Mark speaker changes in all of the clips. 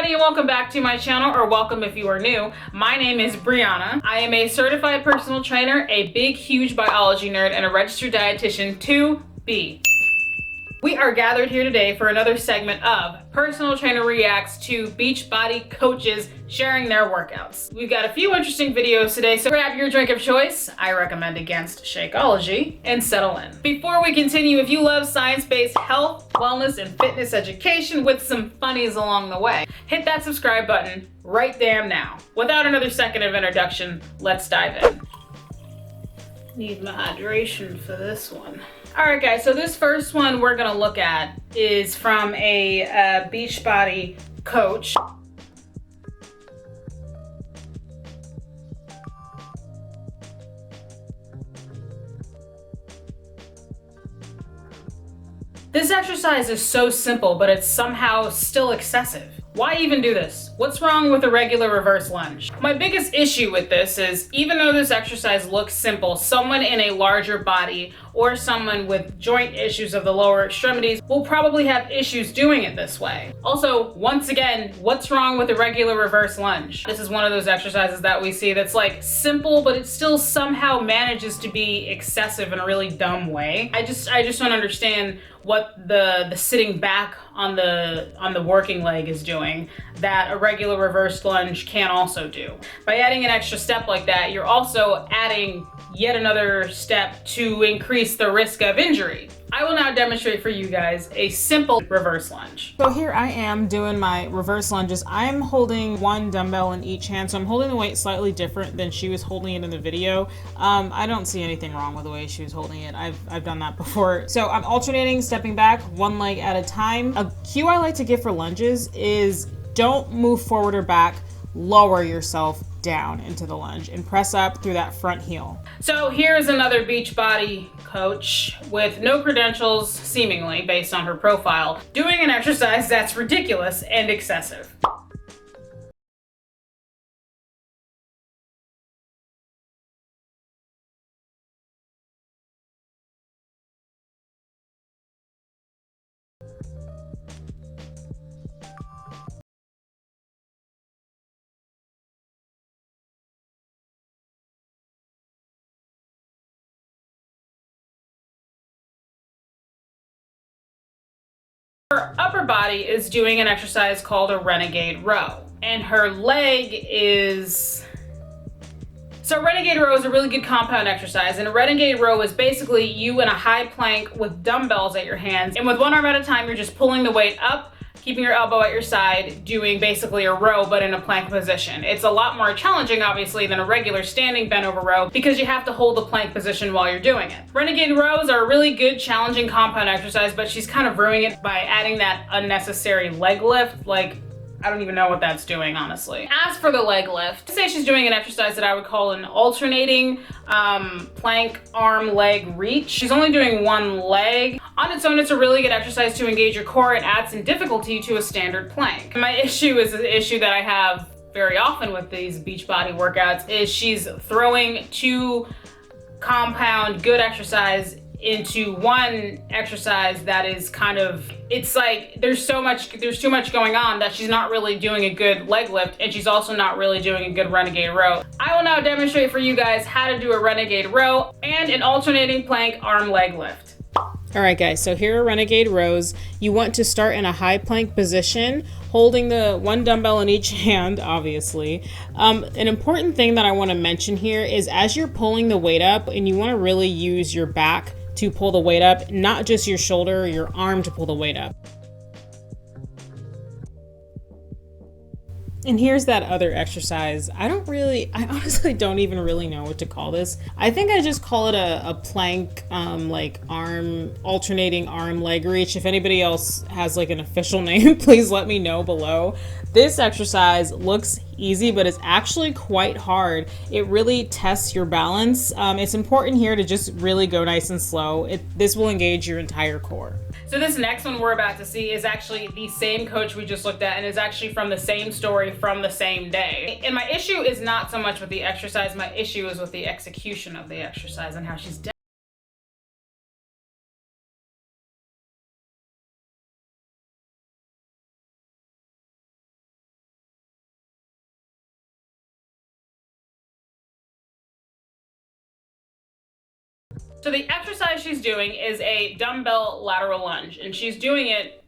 Speaker 1: everybody, and welcome back to my channel, or welcome if you are new. My name is Brianna. I am a certified personal trainer, a big, huge biology nerd, and a registered dietitian to be. We are gathered here today for another segment of Personal Trainer Reacts to Beachbody coaches sharing their workouts. We've got a few interesting videos today, so grab your drink of choice. I recommend against Shakeology and settle in. Before we continue, if you love science-based health, wellness, and fitness education with some funnies along the way, hit that subscribe button right damn now. Without another second of introduction, let's dive in. Need my hydration for this one. All right, guys, so this first one we're gonna look at is from a Beachbody coach. This exercise is so simple, but it's somehow still excessive. Why even do this? What's wrong with a regular reverse lunge? My biggest issue with this is, even though this exercise looks simple, someone in a larger body or someone with joint issues of the lower extremities will probably have issues doing it this way. Also, once again, what's wrong with a regular reverse lunge? This is one of those exercises that we see that's like simple, but it still somehow manages to be excessive in a really dumb way. I just don't understand what the sitting back on the working leg is doing that a regular reverse lunge can also do. By adding an extra step like that, you're also adding yet another step to increase the risk of injury. I will now demonstrate for you guys a simple reverse lunge. So here I am doing my reverse lunges. I'm holding one dumbbell in each hand, so I'm holding the weight slightly different than she was holding it in the video. I don't see anything wrong with the way she was holding it. I've done that before. So I'm alternating, stepping back one leg at a time. A cue I like to give for lunges is don't move forward or back, lower yourself down into the lunge and press up through that front heel. So here's another Beachbody coach with no credentials, seemingly based on her profile, doing an exercise that's ridiculous and excessive. Her upper body is doing an exercise called a Renegade Row, and her leg is... So Renegade Row is a really good compound exercise, and a Renegade Row is basically you in a high plank with dumbbells at your hands, and with one arm at a time, you're just pulling the weight up, keeping your elbow at your side, doing basically a row, but in a plank position. It's a lot more challenging, obviously, than a regular standing bent over row because you have to hold the plank position while you're doing it. Renegade rows are a really good, challenging compound exercise, but she's kind of ruining it by adding that unnecessary leg lift. Like, I don't even know what that's doing, honestly. As for the leg lift, I'd say she's doing an exercise that I would call an alternating plank arm leg reach. She's only doing one leg. On its own, it's a really good exercise to engage your core and add some difficulty to a standard plank. My issue is an issue that I have very often with these Beachbody workouts is she's throwing two compound good exercise into one exercise that is kind of, it's like there's too much going on that she's not really doing a good leg lift, and she's also not really doing a good Renegade Row. I will now demonstrate for you guys how to do a Renegade Row and an alternating plank arm leg lift. All right, guys, so here are Renegade Rows. You want to start in a high plank position, holding the one dumbbell in each hand, obviously. An important thing that I want to mention here is as you're pulling the weight up, and you want to really use your back to pull the weight up, not just your shoulder or your arm to pull the weight up. And here's that other exercise. I honestly don't even really know what to call this. I think I just call it a plank, like alternating arm leg reach. If anybody else has like an official name, please let me know below. This exercise looks easy, but it's actually quite hard. It really tests your balance. It's important here to just really go nice and slow. This will engage your entire core. So this next one we're about to see is actually the same coach we just looked at, and is actually from the same story from the same day. And my issue is not so much with the exercise, my issue is with the execution of the exercise and how she's So the exercise she's doing is a dumbbell lateral lunge, and she's doing it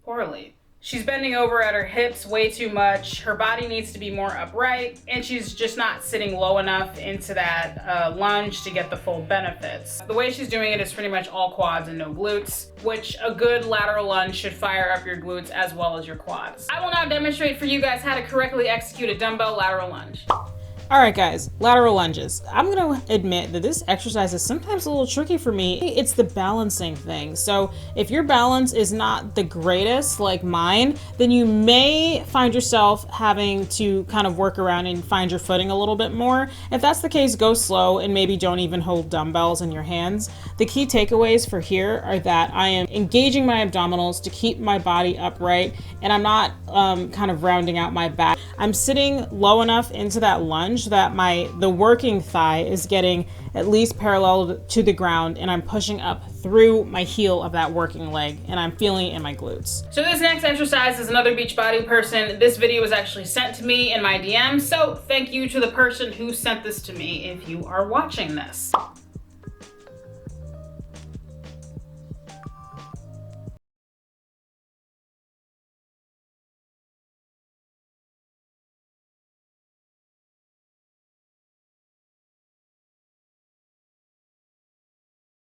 Speaker 1: poorly. She's bending over at her hips way too much. Her body needs to be more upright, and she's just not sitting low enough into that lunge to get the full benefits. The way she's doing it is pretty much all quads and no glutes, which a good lateral lunge should fire up your glutes as well as your quads. I will now demonstrate for you guys how to correctly execute a dumbbell lateral lunge.
Speaker 2: All right, guys, lateral lunges. I'm gonna admit that this exercise is sometimes a little tricky for me. It's the balancing thing. So if your balance is not the greatest like mine, then you may find yourself having to kind of work around and find your footing a little bit more. If that's the case, go slow and maybe don't even hold dumbbells in your hands. The key takeaways for here are that I am engaging my abdominals to keep my body upright, and I'm not kind of rounding out my back. I'm sitting low enough into that lunge that the working thigh is getting at least parallel to the ground, and I'm pushing up through my heel of that working leg, and I'm feeling it in my glutes.
Speaker 1: So this next exercise is another Beachbody person. This video was actually sent to me in my DM, so thank you to the person who sent this to me if you are watching this.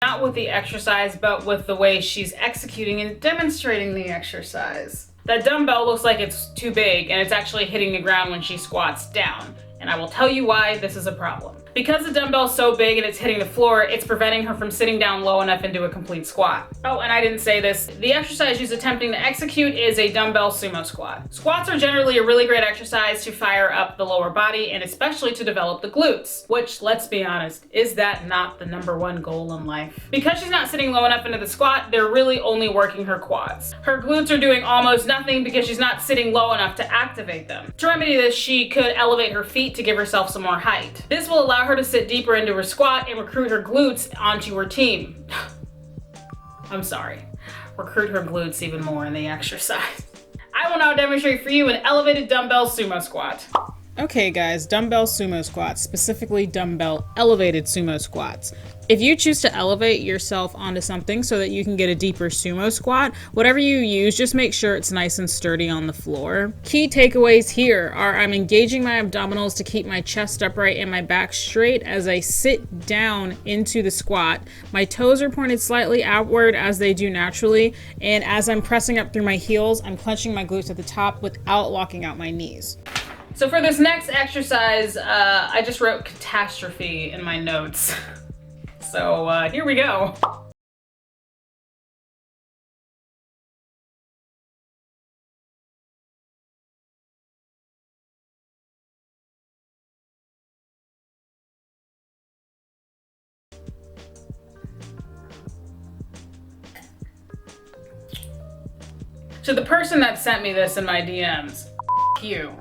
Speaker 1: Not with the exercise, but with the way she's executing and demonstrating the exercise. That dumbbell looks like it's too big, and it's actually hitting the ground when she squats down. And I will tell you why this is a problem. Because the dumbbell's so big and it's hitting the floor, it's preventing her from sitting down low enough into a complete squat. Oh, and I didn't say this. The exercise she's attempting to execute is a dumbbell sumo squat. Squats are generally a really great exercise to fire up the lower body and especially to develop the glutes, which, let's be honest, is that not the #1 goal in life? Because she's not sitting low enough into the squat, they're really only working her quads. Her glutes are doing almost nothing because she's not sitting low enough to activate them. To remedy this, she could elevate her feet to give herself some more height. This will allow her to sit deeper into her squat and recruit her glutes onto her team. I'm sorry. Recruit her glutes even more in the exercise. I will now demonstrate for you an elevated dumbbell sumo squat.
Speaker 2: Okay guys, dumbbell sumo squats, specifically dumbbell elevated sumo squats. If you choose to elevate yourself onto something so that you can get a deeper sumo squat, whatever you use, just make sure it's nice and sturdy on the floor. Key takeaways here are I'm engaging my abdominals to keep my chest upright and my back straight as I sit down into the squat. My toes are pointed slightly outward as they do naturally, and as I'm pressing up through my heels, I'm clenching my glutes at the top without locking out my knees.
Speaker 1: So for this next exercise, I just wrote catastrophe in my notes. So here we go. To the person that sent me this in my DMs, you.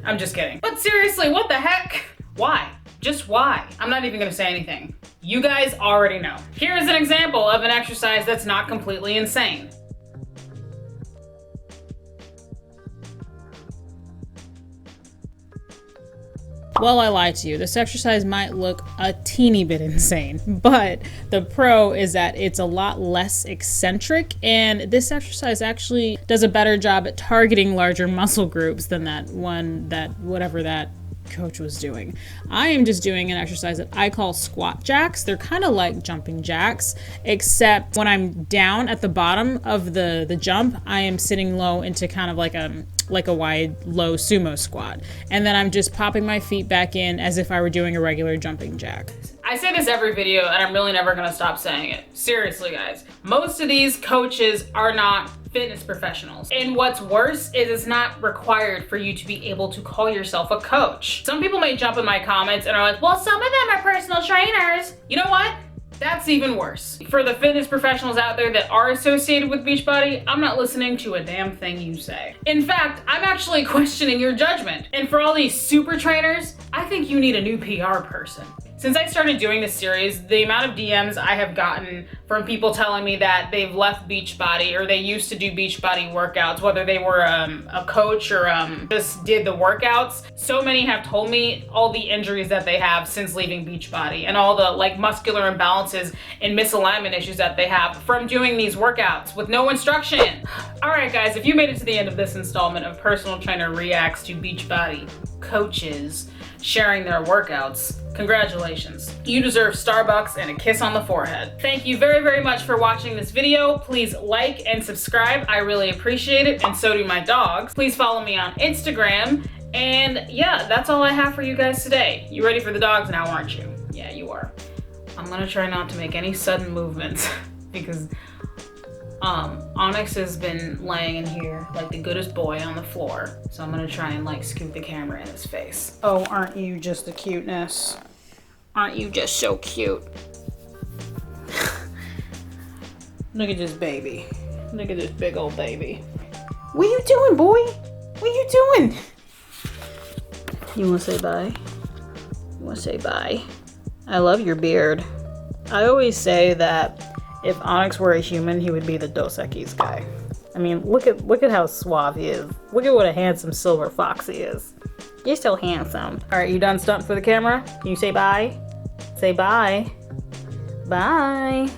Speaker 1: I'm just kidding. But seriously, what the heck? Why? Just why? I'm not even gonna say anything. You guys already know. Here is an example of an exercise that's not completely insane.
Speaker 2: Well, I lied to you. This exercise might look a teeny bit insane, but the pro is that it's a lot less eccentric, and this exercise actually does a better job at targeting larger muscle groups than whatever that coach was doing. I am just doing an exercise that I call squat jacks. They're kind of like jumping jacks, except when I'm down at the bottom of the jump, I am sitting low into kind of like a wide low sumo squat, and then I'm just popping my feet back in as if I were doing a regular jumping jack.
Speaker 1: I say this every video and I'm really never gonna stop saying it. Seriously guys, most of these coaches are not fitness professionals. And what's worse is it's not required for you to be able to call yourself a coach. Some people may jump in my comments and are like, well, some of them are personal trainers. You know what? That's even worse. For the fitness professionals out there that are associated with Beachbody, I'm not listening to a damn thing you say. In fact, I'm actually questioning your judgment. And for all these super trainers, I think you need a new PR person. Since I started doing this series, the amount of DMs I have gotten from people telling me that they've left Beachbody or they used to do Beachbody workouts, whether they were a coach or just did the workouts. So many have told me all the injuries that they have since leaving Beachbody and all the like muscular imbalances and misalignment issues that they have from doing these workouts with no instruction. All right, guys, if you made it to the end of this installment of Personal Trainer Reacts to Beachbody coaches sharing their workouts, congratulations. You deserve Starbucks and a kiss on the forehead. Thank you very, very much for watching this video. Please like and subscribe. I really appreciate it, and so do my dogs. Please follow me on Instagram. And yeah, that's all I have for you guys today. You ready for the dogs now, aren't you? Yeah, you are. I'm gonna try not to make any sudden movements because Onyx has been laying in here like the goodest boy on the floor. So I'm gonna try and like scoot the camera in his face. Oh, aren't you just the cuteness? Aren't you just so cute? Look at this baby. Look at this big old baby. What you doing, boy? What you doing? You wanna say bye? You wanna say bye? I love your beard. I always say that if Onyx were a human, he would be the Dos Equis guy. I mean, look at how suave he is. Look at what a handsome silver fox he is. You're so handsome. All right, you done stunting for the camera? Can you say bye? Say bye. Bye.